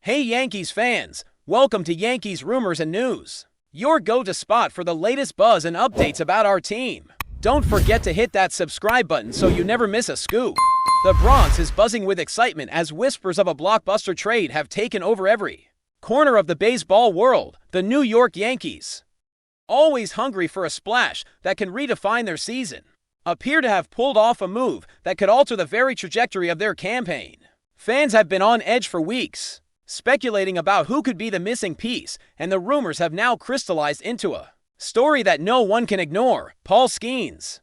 Hey Yankees fans, welcome to Yankees Rumors and News, your go-to spot for the latest buzz and updates about our team. Don't forget to hit that subscribe button so you never miss a scoop. The Bronx is buzzing with excitement as whispers of a blockbuster trade have taken over every corner of the baseball world. The New York Yankees, always hungry for a splash that can redefine their season, appear to have pulled off a move that could alter the very trajectory of their campaign. Fans have been on edge for weeks, speculating about who could be the missing piece, and the rumors have now crystallized into a story that no one can ignore. Paul Skenes,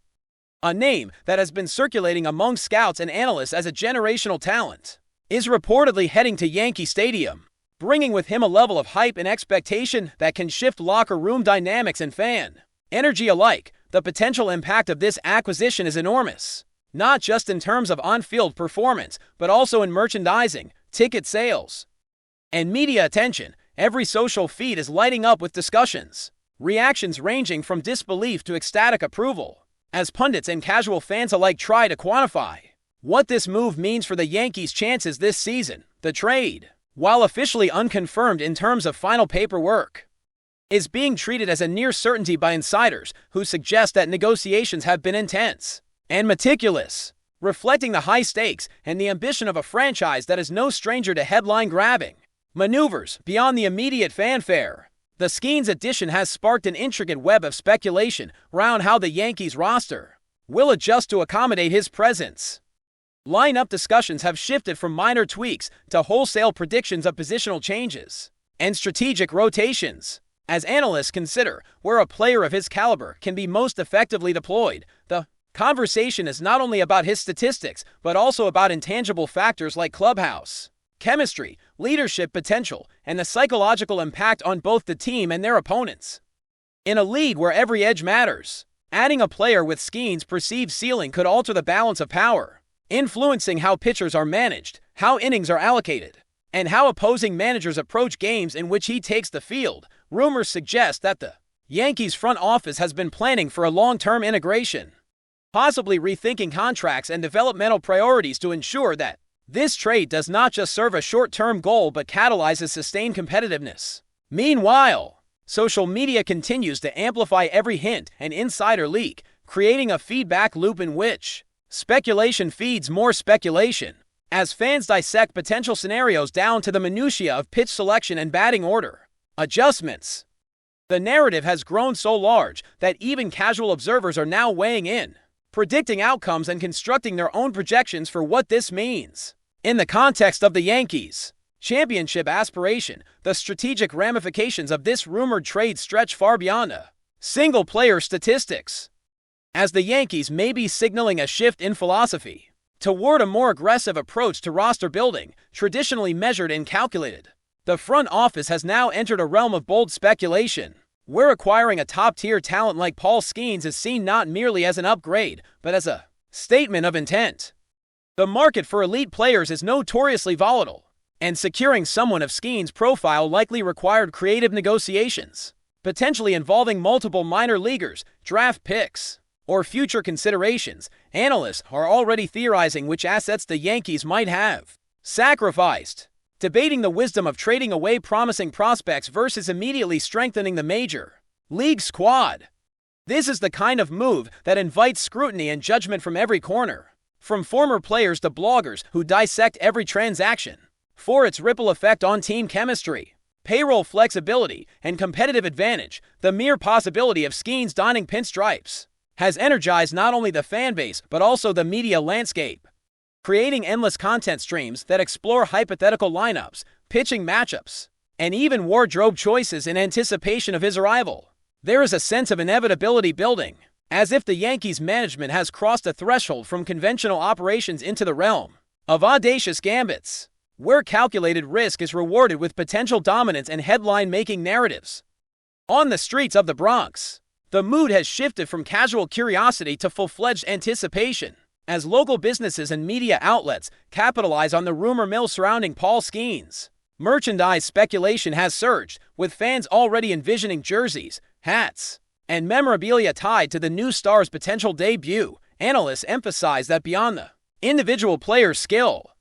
a name that has been circulating among scouts and analysts as a generational talent, is reportedly heading to Yankee Stadium, bringing with him a level of hype and expectation that can shift locker room dynamics and fan energy alike. The potential impact of this acquisition is enormous, not just in terms of on-field performance, but also in merchandising, ticket sales, and media attention. Every social feed is lighting up with discussions, reactions ranging from disbelief to ecstatic approval, as pundits and casual fans alike try to quantify what this move means for the Yankees' chances this season. The trade, while officially unconfirmed in terms of final paperwork, is being treated as a near certainty by insiders who suggest that negotiations have been intense and meticulous, reflecting the high stakes and the ambition of a franchise that is no stranger to headline-grabbing maneuvers beyond the immediate fanfare. The Skenes addition has sparked an intricate web of speculation around how the Yankees roster will adjust to accommodate his presence. Lineup discussions have shifted from minor tweaks to wholesale predictions of positional changes and strategic rotations, as analysts consider where a player of his caliber can be most effectively deployed. The conversation is not only about his statistics, but also about intangible factors like clubhouse chemistry, leadership potential, and the psychological impact on both the team and their opponents. In a league where every edge matters, adding a player with Skenes' perceived ceiling could alter the balance of power, influencing how pitchers are managed, how innings are allocated, and how opposing managers approach games in which he takes the field. Rumors suggest that the Yankees front office has been planning for a long-term integration, possibly rethinking contracts and developmental priorities to ensure that this trade does not just serve a short-term goal but catalyzes sustained competitiveness. Meanwhile, social media continues to amplify every hint and insider leak, creating a feedback loop in which speculation feeds more speculation, as fans dissect potential scenarios down to the minutiae of pitch selection and batting order adjustments. The narrative has grown so large that even casual observers are now weighing in, predicting outcomes and constructing their own projections for what this means. In the context of the Yankees' championship aspiration, the strategic ramifications of this rumored trade stretch far beyond a single-player statistics, as the Yankees may be signaling a shift in philosophy toward a more aggressive approach to roster building, traditionally measured and calculated. The front office has now entered a realm of bold speculation, where acquiring a top-tier talent like Paul Skenes is seen not merely as an upgrade, but as a statement of intent. The market for elite players is notoriously volatile, and securing someone of Skenes' profile likely required creative negotiations, potentially involving multiple minor leaguers, draft picks, or future considerations. Analysts are already theorizing which assets the Yankees might have sacrificed, debating the wisdom of trading away promising prospects versus immediately strengthening the major league squad. This is the kind of move that invites scrutiny and judgment from every corner, from former players to bloggers who dissect every transaction for its ripple effect on team chemistry, payroll flexibility, and competitive advantage. The mere possibility of Skenes donning pinstripes has energized not only the fan base but also the media landscape, creating endless content streams that explore hypothetical lineups, pitching matchups, and even wardrobe choices in anticipation of his arrival. There is a sense of inevitability building, as if the Yankees management has crossed a threshold from conventional operations into the realm of audacious gambits, where calculated risk is rewarded with potential dominance and headline-making narratives. On the streets of the Bronx, the mood has shifted from casual curiosity to full-fledged anticipation, as local businesses and media outlets capitalize on the rumor mill surrounding Paul Skenes. Merchandise speculation has surged, with fans already envisioning jerseys, hats, and memorabilia tied to the new star's potential debut. Analysts emphasize that beyond the individual player's skill,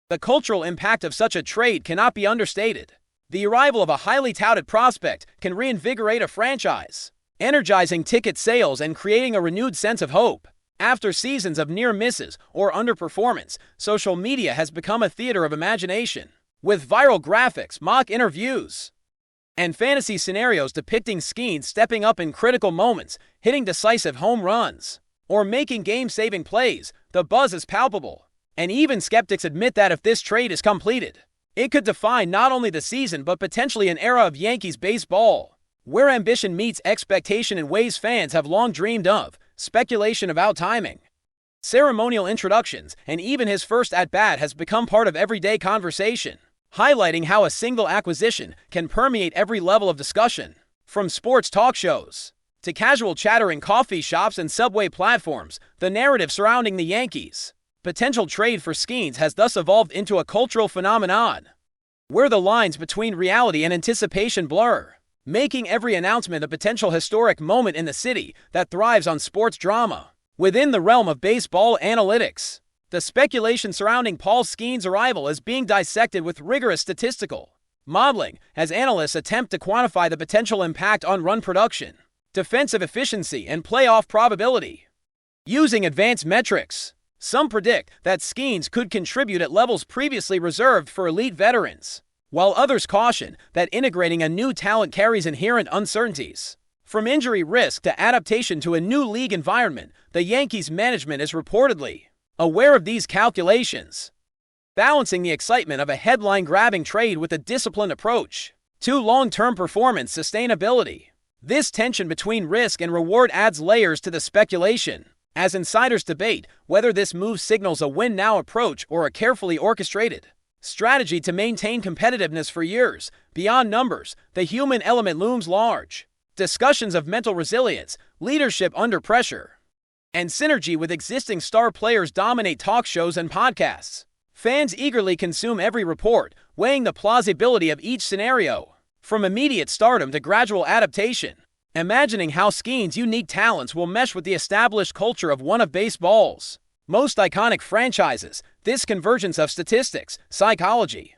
The cultural impact of such a trade cannot be understated. The arrival of a highly touted prospect can reinvigorate a franchise, energizing ticket sales and creating a renewed sense of hope. After seasons of near misses or underperformance, social media has become a theater of imagination, with viral graphics, mock interviews, and fantasy scenarios depicting Skenes stepping up in critical moments, hitting decisive home runs, or making game-saving plays. The buzz is palpable, and even skeptics admit that if this trade is completed, it could define not only the season but potentially an era of Yankees baseball, where ambition meets expectation in ways fans have long dreamed of. Speculation about timing, ceremonial introductions, and even his first at-bat has become part of everyday conversation, highlighting how a single acquisition can permeate every level of discussion. From sports talk shows to casual chatter in coffee shops and subway platforms, the narrative surrounding the Yankees' potential trade for Skenes has thus evolved into a cultural phenomenon, where the lines between reality and anticipation blur, making every announcement a potential historic moment in the city that thrives on sports drama. Within the realm of baseball analytics, the speculation surrounding Paul Skenes' arrival is being dissected with rigorous statistical modeling as analysts attempt to quantify the potential impact on run production, defensive efficiency, and playoff probability. Using advanced metrics, some predict that Skenes could contribute at levels previously reserved for elite veterans, while others caution that integrating a new talent carries inherent uncertainties. From injury risk to adaptation to a new league environment, the Yankees management is reportedly aware of these calculations, balancing the excitement of a headline-grabbing trade with a disciplined approach to long-term performance sustainability. This tension between risk and reward adds layers to the speculation, as insiders debate whether this move signals a win-now approach or a carefully orchestrated strategy to maintain competitiveness for years. Beyond numbers, the human element looms large. Discussions of mental resilience, leadership under pressure, and synergy with existing star players dominate talk shows and podcasts. Fans eagerly consume every report, weighing the plausibility of each scenario, from immediate stardom to gradual adaptation, imagining how Skenes' unique talents will mesh with the established culture of one of baseball's most iconic franchises. This convergence of statistics, psychology,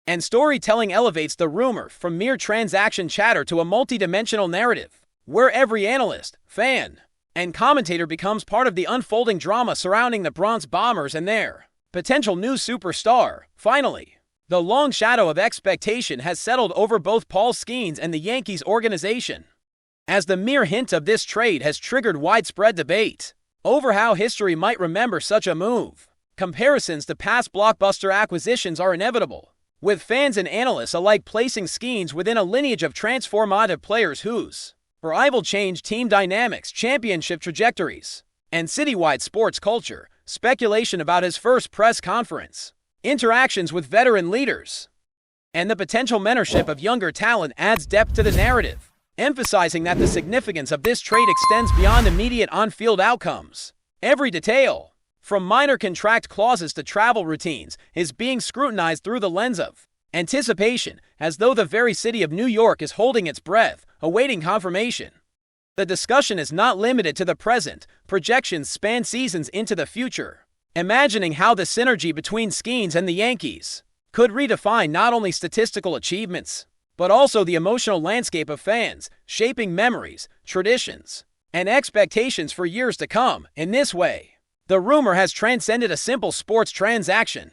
and storytelling elevates the rumor from mere transaction chatter to a multidimensional narrative, where every analyst, fan, and commentator becomes part of the unfolding drama surrounding the Bronx Bombers and their potential new superstar. Finally, the long shadow of expectation has settled over both Paul Skenes and the Yankees organization, as the mere hint of this trade has triggered widespread debate over how history might remember such a move. Comparisons to past blockbuster acquisitions are inevitable, with fans and analysts alike placing Skenes within a lineage of transformative players whose arrival changed team dynamics, championship trajectories, and citywide sports culture. Speculation about his first press conference, interactions with veteran leaders, and the potential mentorship of younger talent adds depth to the narrative, emphasizing that the significance of this trade extends beyond immediate on-field outcomes. Every detail, from minor contract clauses to travel routines, is being scrutinized through the lens of anticipation, as though the very city of New York is holding its breath, awaiting confirmation. The discussion is not limited to the present. Projections span seasons into the future, imagining how the synergy between Skenes and the Yankees could redefine not only statistical achievements, but also the emotional landscape of fans, shaping memories, traditions, and expectations for years to come. In this way, the rumor has transcended a simple sports transaction,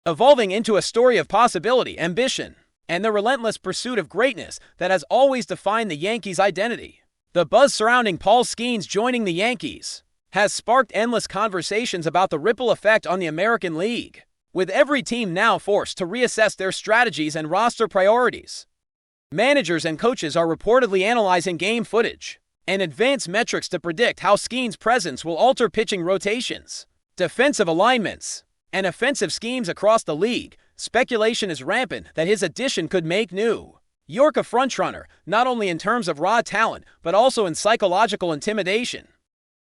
evolving into a story of possibility, ambition, and the relentless pursuit of greatness that has always defined the Yankees' identity. The buzz surrounding Paul Skenes joining the Yankees has sparked endless conversations about the ripple effect on the American League, with every team now forced to reassess their strategies and roster priorities. Managers and coaches are reportedly analyzing game footage and advanced metrics to predict how Skenes' presence will alter pitching rotations, defensive alignments, and offensive schemes across the league. Speculation is rampant that his addition could make New York a frontrunner, not only in terms of raw talent, but also in psychological intimidation,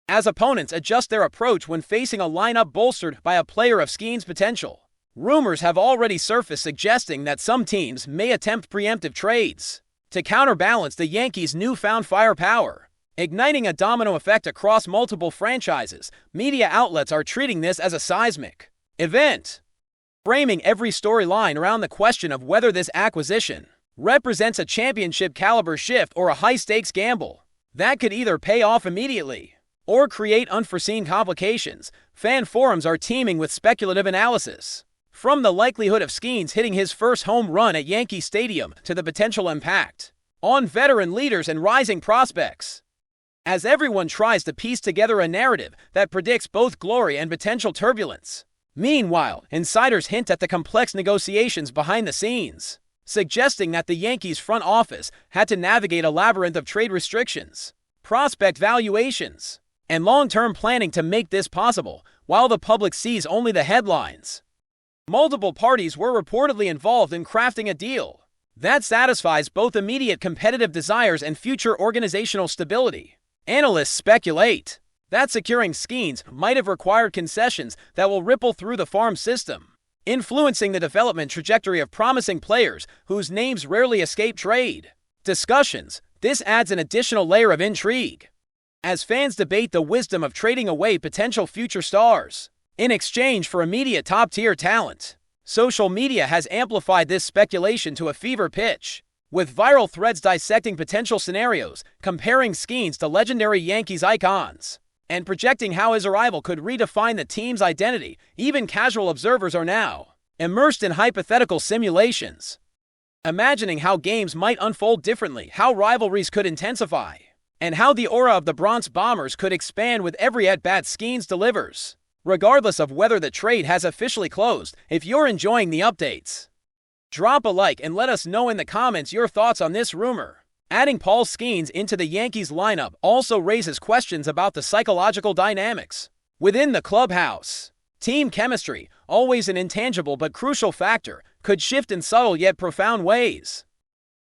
as opponents adjust their approach when facing a lineup bolstered by a player of Skenes' potential. Rumors have already surfaced suggesting that some teams may attempt preemptive trades to counterbalance the Yankees' newfound firepower, igniting a domino effect across multiple franchises. Media outlets are treating this as a seismic event, framing every storyline around the question of whether this acquisition represents a championship-caliber shift or a high-stakes gamble that could either pay off immediately or create unforeseen complications. Fan forums are teeming with speculative analysis, from the likelihood of Skenes hitting his first home run at Yankee Stadium to the potential impact on veteran leaders and rising prospects, as everyone tries to piece together a narrative that predicts both glory and potential turbulence. Meanwhile, insiders hint at the complex negotiations behind the scenes, suggesting that the Yankees front office had to navigate a labyrinth of trade restrictions, prospect valuations, and long-term planning to make this possible, while the public sees only the headlines. Multiple parties were reportedly involved in crafting a deal that satisfies both immediate competitive desires and future organizational stability. Analysts speculate that securing Skenes might have required concessions that will ripple through the farm system, influencing the development trajectory of promising players whose names rarely escape trade discussions. This adds an additional layer of intrigue as fans debate the wisdom of trading away potential future stars in exchange for immediate top-tier talent. Social media has amplified this speculation to a fever pitch, with viral threads dissecting potential scenarios, comparing Skenes to legendary Yankees icons, and projecting how his arrival could redefine the team's identity. Even casual observers are now immersed in hypothetical simulations, imagining how games might unfold differently, how rivalries could intensify, and how the aura of the Bronx Bombers could expand with every at-bat Skenes delivers. Regardless of whether the trade has officially closed, if you're enjoying the updates, drop a like and let us know in the comments your thoughts on this rumor. Adding Paul Skenes into the Yankees lineup also raises questions about the psychological dynamics within the clubhouse. Team chemistry, always an intangible but crucial factor, could shift in subtle yet profound ways.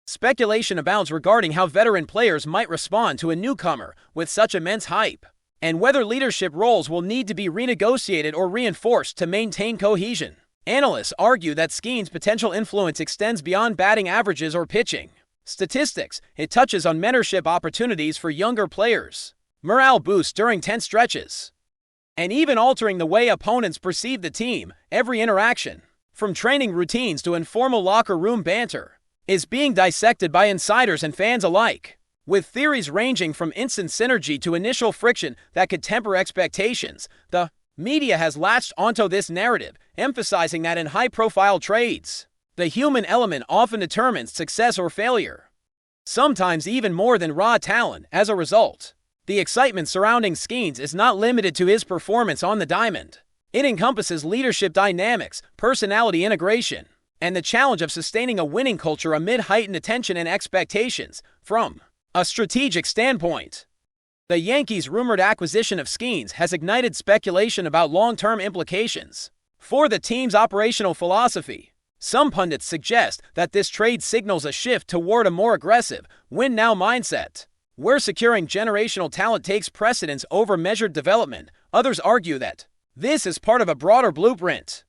Speculation abounds regarding how veteran players might respond to a newcomer with such immense hype, and whether leadership roles will need to be renegotiated or reinforced to maintain cohesion. Analysts argue that Skenes' potential influence extends beyond batting averages or pitching statistics. It touches on mentorship opportunities for younger players, morale boosts during tense stretches, and even altering the way opponents perceive the team. Every interaction, from training routines to informal locker room banter, is being dissected by insiders and fans alike, with theories ranging from instant synergy to initial friction that could temper expectations. The media has latched onto this narrative, emphasizing that in high-profile trades, the human element often determines success or failure, sometimes even more than raw talent. As a result, the excitement surrounding Skenes is not limited to his performance on the diamond. It encompasses leadership dynamics, personality integration, and the challenge of sustaining a winning culture amid heightened attention and expectations. From a strategic standpoint, the Yankees' rumored acquisition of Skenes has ignited speculation about long-term implications for the team's operational philosophy. Some pundits suggest that this trade signals a shift toward a more aggressive, win-now mindset, where securing generational talent takes precedence over measured development. Others argue that this is part of a broader blueprint,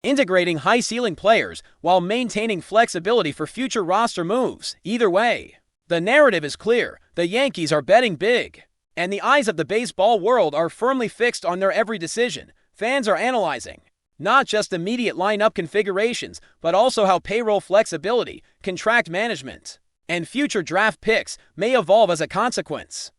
integrating high-ceiling players while maintaining flexibility for future roster moves. Either way, the narrative is clear. The Yankees are betting big, and the eyes of the baseball world are firmly fixed on their every decision. Fans are analyzing not just immediate lineup configurations, but also how payroll flexibility, contract management, and future draft picks may evolve as a consequence.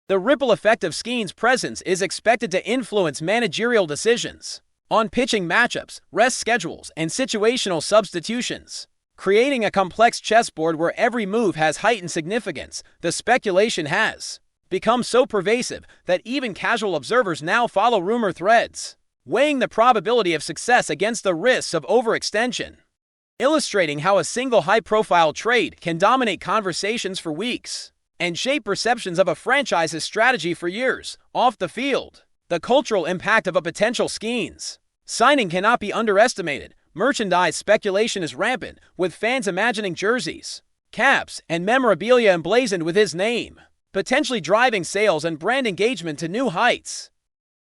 The ripple effect of Skenes' presence is expected to influence managerial decisions on pitching matchups, rest schedules, and situational substitutions, creating a complex chessboard where every move has heightened significance. The speculation has become so pervasive that even casual observers now follow rumor threads, weighing the probability of success against the risks of overextension, illustrating how a single high-profile trade can dominate conversations for weeks and shape perceptions of a franchise's strategy for years. Off the field, the cultural impact of a potential Skenes signing cannot be underestimated. Merchandise speculation is rampant, with fans imagining jerseys, caps, and memorabilia emblazoned with his name, potentially driving sales and brand engagement to new heights.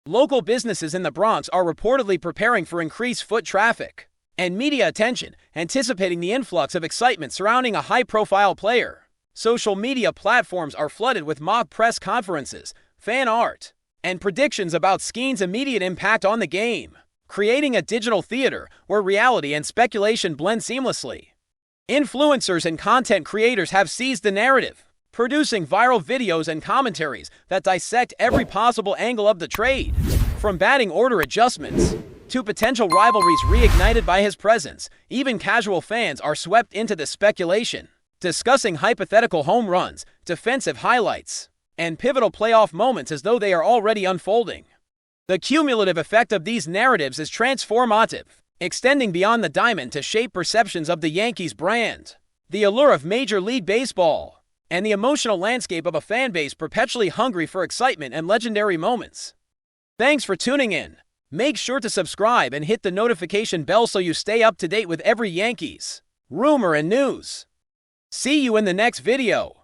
Local businesses in the Bronx are reportedly preparing for increased foot traffic and media attention, anticipating the influx of excitement surrounding a high-profile player. Social media platforms are flooded with mock press conferences, fan art, and predictions about Skenes' immediate impact on the game, creating a digital theater where reality and speculation blend seamlessly. Influencers and content creators have seized the narrative, producing viral videos and commentaries that dissect every possible angle of the trade. From batting order adjustments to potential rivalries reignited by his presence, even casual fans are swept into the speculation, discussing hypothetical home runs, defensive highlights, and pivotal playoff moments as though they are already unfolding. The cumulative effect of these narratives is transformative, extending beyond the diamond to shape perceptions of the Yankees brand, the allure of Major League Baseball, and the emotional landscape of a fan base perpetually hungry for excitement and legendary moments. Thanks for tuning in. Make sure to subscribe and hit the notification bell so you stay up to date with every Yankees rumor and news. See you in the next video.